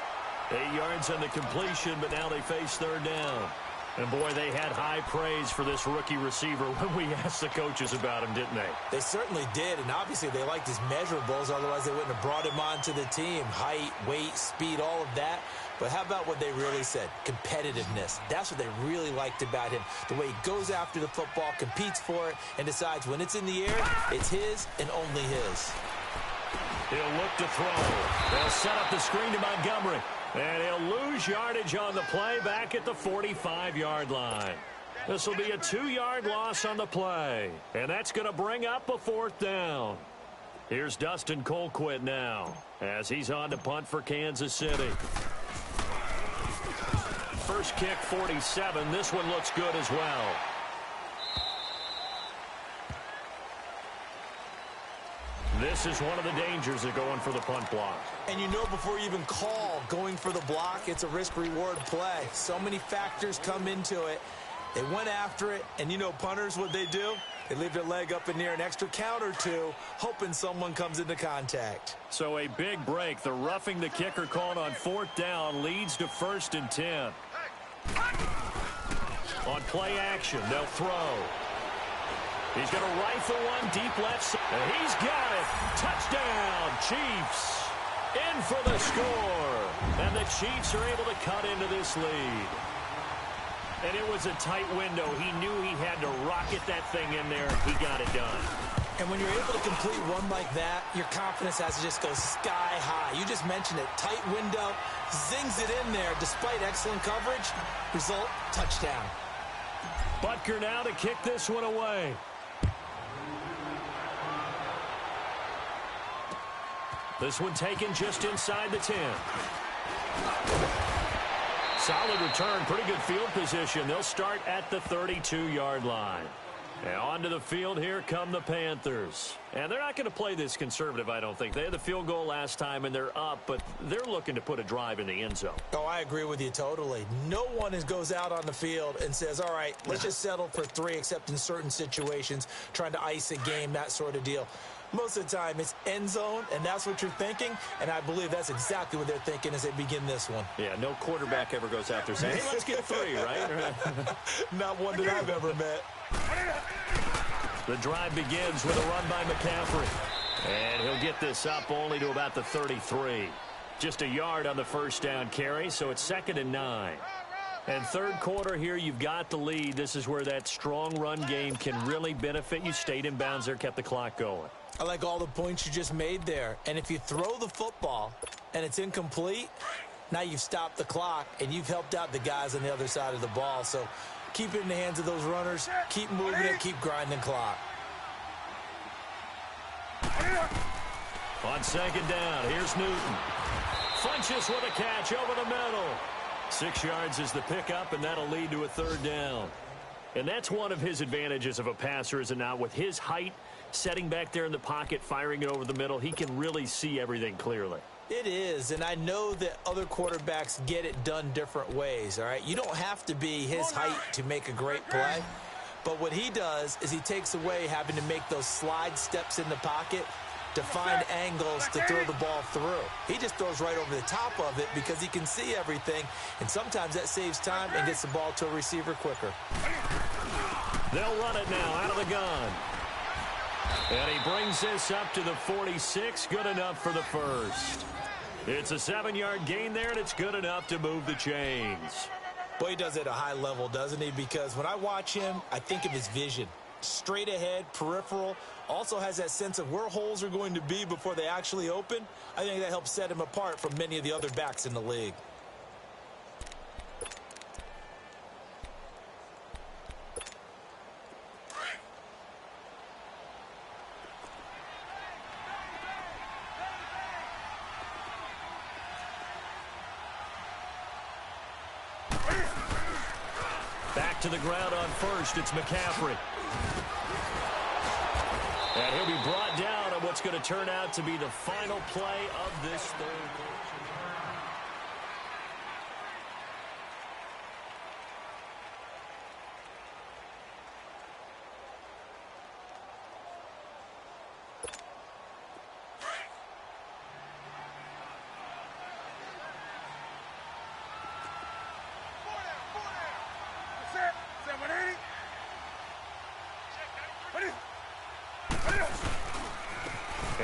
8 yards on the completion, but now they face 3rd down. And, boy, they had high praise for this rookie receiver when we asked the coaches about him, didn't they? They certainly did, and obviously they liked his measurables. Otherwise, they wouldn't have brought him onto the team. Height, weight, speed, all of that. But how about what they really said? Competitiveness. That's what they really liked about him. The way he goes after the football, competes for it, and decides when it's in the air, it's his and only his. He'll look to throw. They'll set up the screen to Montgomery. And he'll lose yardage on the play back at the 45-yard line. This will be a 2-yard loss on the play. And that's going to bring up a 4th down. Here's Dustin Colquitt now as he's on to punt for Kansas City. First kick, 47. This one looks good as well. This is one of the dangers of going for the punt block. And you know before you even call going for the block, it's a risk-reward play. So many factors come into it. They went after it, and you know punters, what they do? They leave their leg up in the air an extra count or two, hoping someone comes into contact. So a big break. The roughing the kicker called on 4th down leads to 1st and 10. On play action, they'll throw. He's going to rifle one deep left side. And he's got it. Touchdown, Chiefs. In for the score. And the Chiefs are able to cut into this lead. And it was a tight window. He knew he had to rocket that thing in there. He got it done. And when you're able to complete one like that, your confidence has to just go sky high. You just mentioned it. Tight window. Zings it in there despite excellent coverage. Result, touchdown. Butker now to kick this one away. This one taken just inside the 10. Solid return, pretty good field position. They'll start at the 32-yard line. And onto the field, here come the Panthers. And they're not going to play this conservative, I don't think. They had the field goal last time, and they're up, but they're looking to put a drive in the end zone. Oh, I agree with you totally. No one goes out on the field and says, all right, let's just settle for 3, except in certain situations, trying to ice a game, that sort of deal. Most of the time, it's end zone, and that's what you're thinking, and I believe that's exactly what they're thinking as they begin this one. Yeah, no quarterback ever goes out there saying, hey, let's get 3, right? Not one that I've ever met. The drive begins with a run by McCaffrey. And he'll get this up only to about the 33. Just a yard on the first down carry, so it's 2nd and 9. And third quarter here, you've got the lead. This is where that strong run game can really benefit you. Stayed in bounds there, kept the clock going. I like all the points you just made there. And if you throw the football and it's incomplete, now you've stopped the clock and you've helped out the guys on the other side of the ball. So keep it in the hands of those runners. Keep moving it. Keep grinding clock. On 2nd down, here's Newton. Funches with a catch over the middle. 6 yards is the pickup, and that'll lead to a 3rd down. And that's one of his advantages of a passer, is it not? With his height, setting back there in the pocket, firing it over the middle, he can really see everything clearly. It is, and I know that other quarterbacks get it done different ways, all right? You don't have to be his height to make a great play, but what he does is he takes away having to make those slide steps in the pocket to find angles to throw the ball through. He just throws right over the top of it because he can see everything, and sometimes that saves time and gets the ball to a receiver quicker. They'll run it now out of the gun. And he brings this up to the 46, good enough for the first. It's a 7-yard gain there, and it's good enough to move the chains. Boy, he does it at a high level, doesn't he? Because when I watch him, I think of his vision. Straight ahead, peripheral, also has that sense of where holes are going to be before they actually open. I think that helps set him apart from many of the other backs in the league. Back to the ground on first, it's McCaffrey. And he'll be brought down on what's going to turn out to be the final play of this third quarter.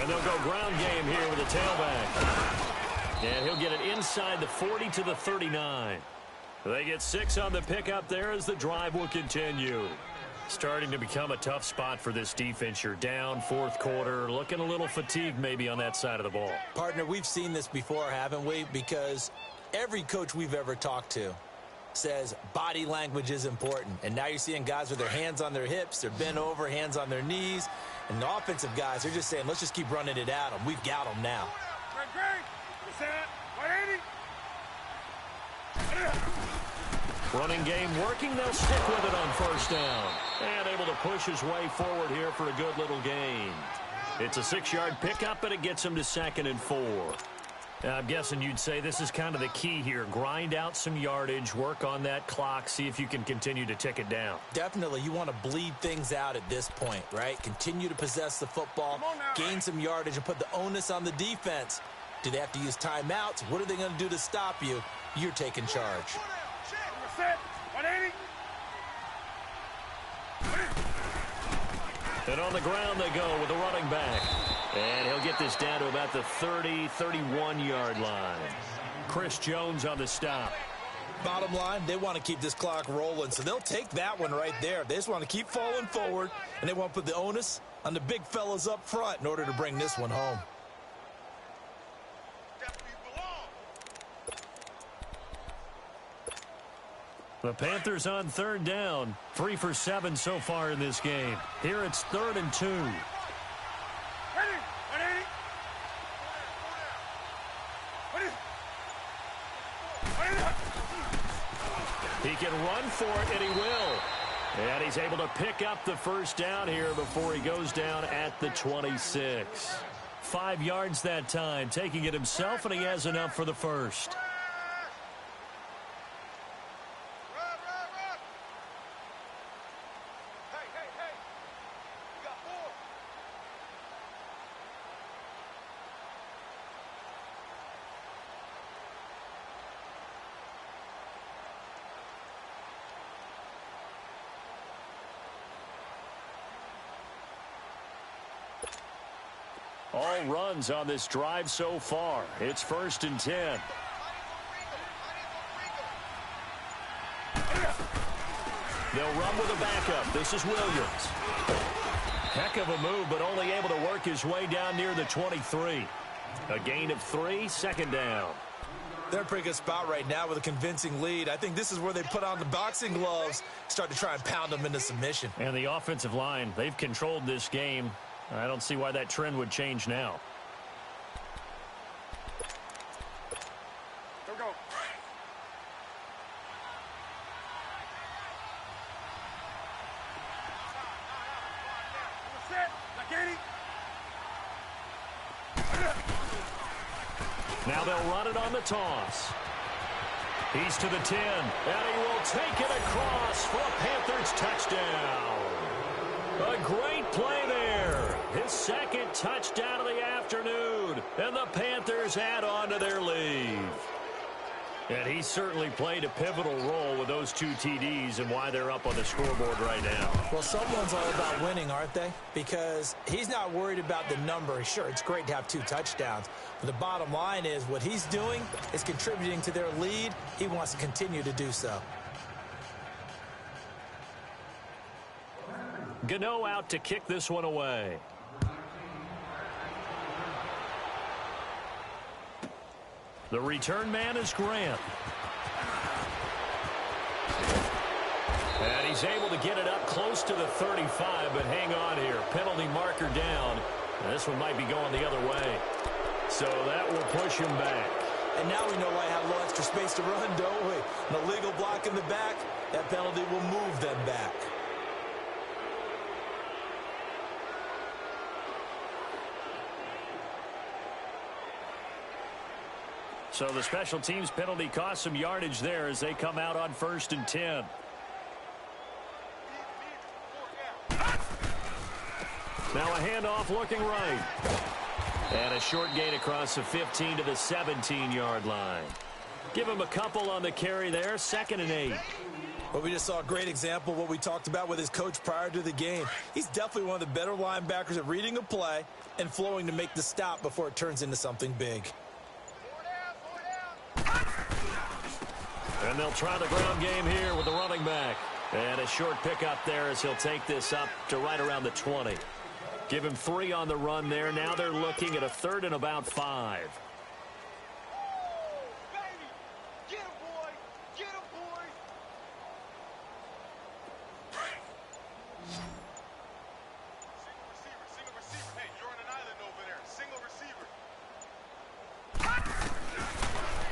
And they'll go ground game here with a tailback. And he'll get it inside the 40 to the 39. They get 6 on the pickup there as the drive will continue. Starting to become a tough spot for this defense. You're down fourth quarter, looking a little fatigued maybe on that side of the ball. Partner, we've seen this before, haven't we? Because every coach we've ever talked to says body language is important. And now you're seeing guys with their hands on their hips, they're bent over, hands on their knees. And the offensive guys, they're just saying, let's just keep running it at them. We've got them now. Running game working. They'll stick with it on first down. And able to push his way forward here for a good little gain. It's a 6-yard pickup, and it gets him to 2nd and 4. I'm guessing you'd say this is kind of the key here. Grind out some yardage, work on that clock, see if you can continue to tick it down. Definitely. You want to bleed things out at this point, right? Continue to possess the football, gain some yardage, and put the onus on the defense. Do they have to use timeouts? What are they going to do to stop you? You're taking charge. And on the ground they go with the running back. And he'll get this down to about the 30, 31-yard line. Chris Jones on the stop. Bottom line, they want to keep this clock rolling, so they'll take that one right there. They just want to keep falling forward, and they want to put the onus on the big fellas up front in order to bring this one home. The Panthers on 3rd down. 3 for 7 so far in this game. Here it's 3rd and 2. He can run for it, and he will. And he's able to pick up the first down here before he goes down at the 26. 5 yards that time, taking it himself, and he has enough for the first. All runs on this drive so far. It's 1st and 10. They'll run with a backup. This is Williams. Heck of a move, but only able to work his way down near the 23. A gain of 3, 2nd down. They're in a pretty good spot right now with a convincing lead. I think this is where they put on the boxing gloves, start to try and pound them into submission. And the offensive line, they've controlled this game. I don't see why that trend would change now. Here we go. Now they'll run it on the toss. He's to the 10, and he will take it across for a Panthers touchdown. A great play there. His 2nd touchdown of the afternoon, and the Panthers add on to their lead. And he certainly played a pivotal role with those 2 TDs and why they're up on the scoreboard right now. Well, someone's all about winning, aren't they? Because he's not worried about the number. Sure, it's great to have 2 touchdowns. But the bottom line is what he's doing is contributing to their lead. He wants to continue to do so. Gano out to kick this one away. The return man is Grant. And he's able to get it up close to the 35, but hang on here. Penalty marker down. And this one might be going the other way. So that will push him back. And now we know why I have a little extra space to run, don't we? An illegal block in the back, that penalty will move them back. So the special teams penalty cost some yardage there as they come out on 1st and 10. Now a handoff looking right. And a short gain across the 15 to the 17-yard line. Give him a couple on the carry there, 2nd and 8. Well, we just saw a great example of what we talked about with his coach prior to the game. He's definitely one of the better linebackers at reading a play and flowing to make the stop before it turns into something big. And they'll try the ground game here with the running back. And a short pickup there as he'll take this up to right around the 20. Give him 3 on the run there. Now they're looking at a 3rd and about 5.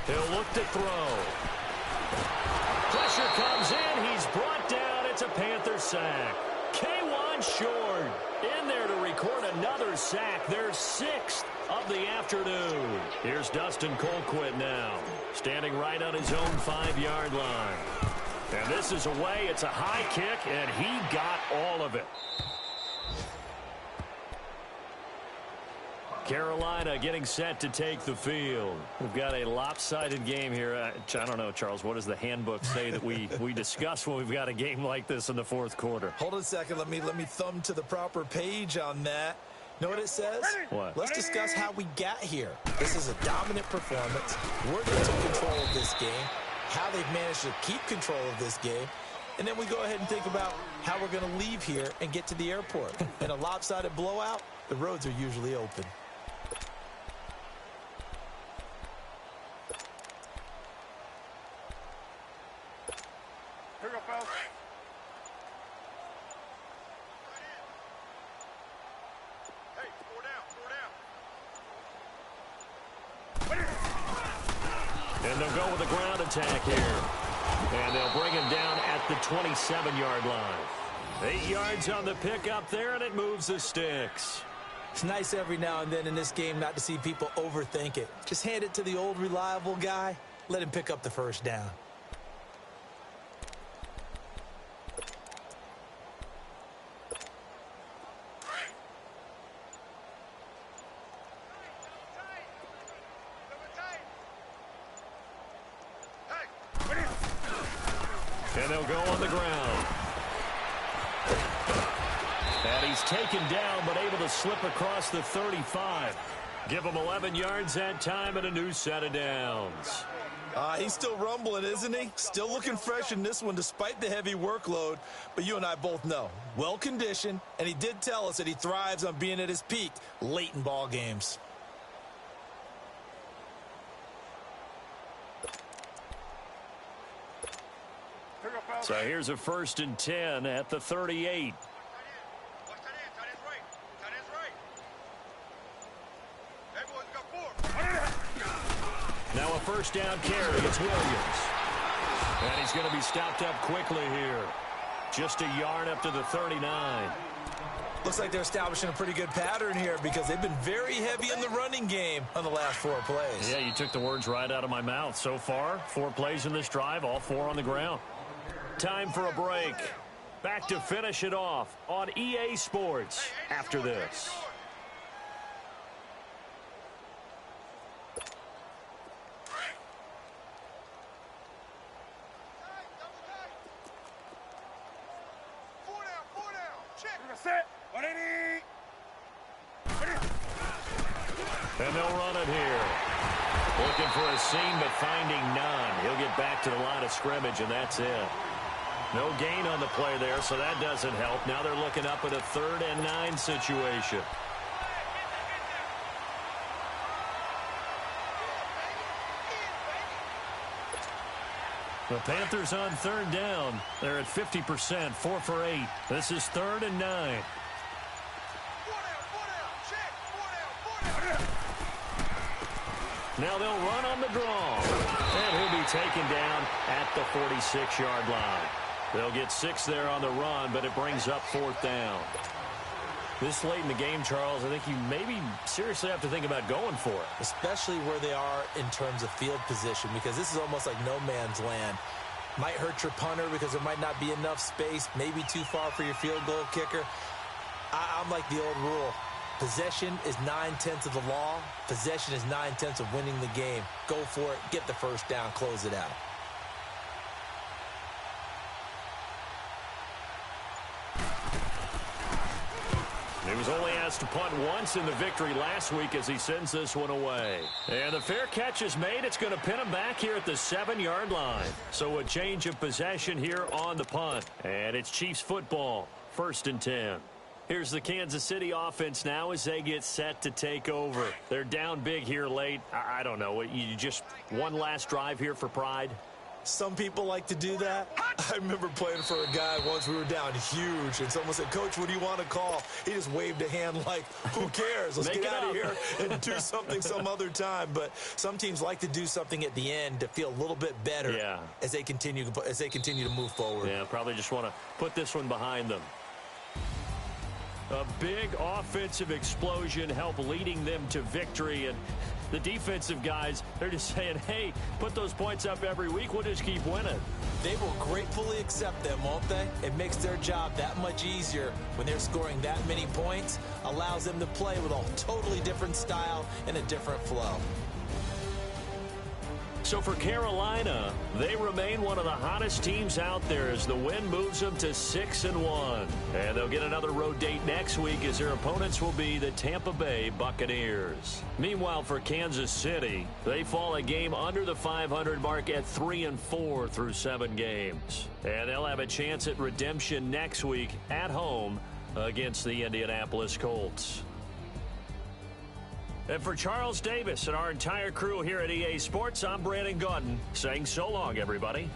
He'll look to throw. Pressure comes in. He's brought down. It's a Panther sack. K1 short. In there to record another sack. Their 6th of the afternoon. Here's Dustin Colquitt now. Standing right on his own 5-yard line. And this is away. It's a high kick, and he got all of it. Carolina getting set to take the field. We've got a lopsided game here. I don't know, Charles, what does the handbook say that we discuss when we've got a game like this in the 4th quarter? Hold on a second. Let me thumb to the proper page on that. Know what it says? What? Let's discuss how we got here. This is a dominant performance. We're going to take control of this game, how they've managed to keep control of this game, and then we go ahead and think about how we're going to leave here and get to the airport. In a lopsided blowout, the roads are usually open. Here we go, fellas. Hey, 4 down. And they'll go with a ground attack here. And they'll bring him down at the 27-yard line. 8 yards on the pickup there, and it moves the sticks. It's nice every now and then in this game not to see people overthink it. Just hand it to the old reliable guy. Let him pick up the 1st down. And they'll go on the ground. And he's taken down, but able to slip across the 35. Give him 11 yards that time and a new set of downs. He's still rumbling, isn't he? Still looking fresh in this one despite the heavy workload. But you and I both know, well-conditioned, and he did tell us that he thrives on being at his peak late in ball games. So here's a 1st and 10 at the 38. Now a 1st down carry. It's Williams. And he's going to be stopped up quickly here. Just a yard up to the 39. Looks like they're establishing a pretty good pattern here because they've been very heavy in the running game on the last 4 plays. Yeah, you took the words right out of my mouth. So far, 4 plays in this drive, all 4 on the ground. Time for a break. Back to finish it off on EA Sports after this. And they'll run it here. Looking for a seam, but finding none. He'll get back to the line of scrimmage, and that's it. No gain on the play there, so that doesn't help. Now they're looking up at a 3rd and 9 situation. The Panthers on 3rd down. They're at 50%, 4 for 8. This is 3rd and 9. Now they'll run on the draw. And he'll be taken down at the 46-yard line. They'll get 6 there on the run, but it brings up 4th down. This late in the game, Charles, I think you maybe seriously have to think about going for it. Especially where they are in terms of field position, because this is almost like no man's land. Might hurt your punter because there might not be enough space, maybe too far for your field goal kicker. I'm like the old rule. Possession is 9/10 of the law. Possession is 9/10 of winning the game. Go for it, get the 1st down, close it out. was only asked to punt once in the victory last week as he sends this one away. And the fair catch is made. It's going to pin him back here at the 7-yard line. So a change of possession here on the punt. And it's Chiefs football, 1st and 10. Here's the Kansas City offense now as they get set to take over. They're down big here late. I don't know. You just one last drive here for pride? Some people like to do that. I remember playing for a guy once. We were down huge, and someone said, "Coach, what do you want to call?" He just waved a hand like, who cares? Let's get out of here and do something some other time. But some teams like to do something at the end to feel a little bit better as they continue to move forward. Yeah, probably just want to put this one behind them. A big offensive explosion helped leading them to victory. And the defensive guys, they're just saying, hey, put those points up every week. We'll just keep winning. They will gratefully accept them, won't they? It makes their job that much easier when they're scoring that many points. Allows them to play with a totally different style and a different flow. So for Carolina, they remain one of the hottest teams out there as the win moves them to 6-1. And they'll get another road date next week as their opponents will be the Tampa Bay Buccaneers. Meanwhile, for Kansas City, they fall a game under the 500 mark at 3-4 through 7 games. And they'll have a chance at redemption next week at home against the Indianapolis Colts. And for Charles Davis and our entire crew here at EA Sports, I'm Brandon Gaudin saying so long, everybody.